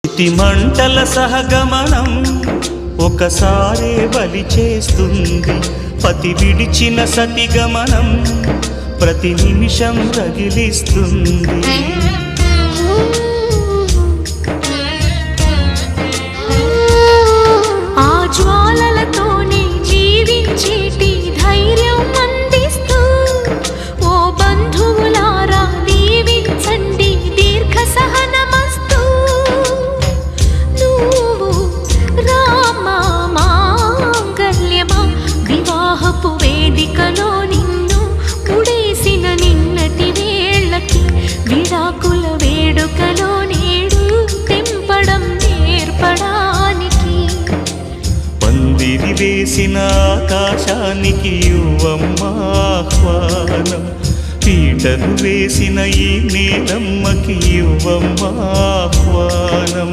చితి మంటల సహగమనం ఒకసారే బలి చేస్తుంది. పతి విడిచిన సతి గమనం ప్రతి నిమిషం రగిలిస్తుంది. ఆ జ్వాలలతోనే జీవించేటి ధైర్యం అందిస్తూ ఓ బంధువులారా దీవించండి దీర్ఘ సహనమస్తు. నువ్వు రామా మాంగల్యమా వివాహపు వేదికలో నిన్ను ముడేసిన నిన్నటి వేళ్ళకి విడాకుల వేడుకలో నేడు తెంపడం నేర్పడానికి. పందిరి వేసిన ఆకాశానికి యువమ్మా ఆహ్వానం, పీటలు వేసిన ఈ నీలమ్మకి యువమ్మా ఆహ్వానం.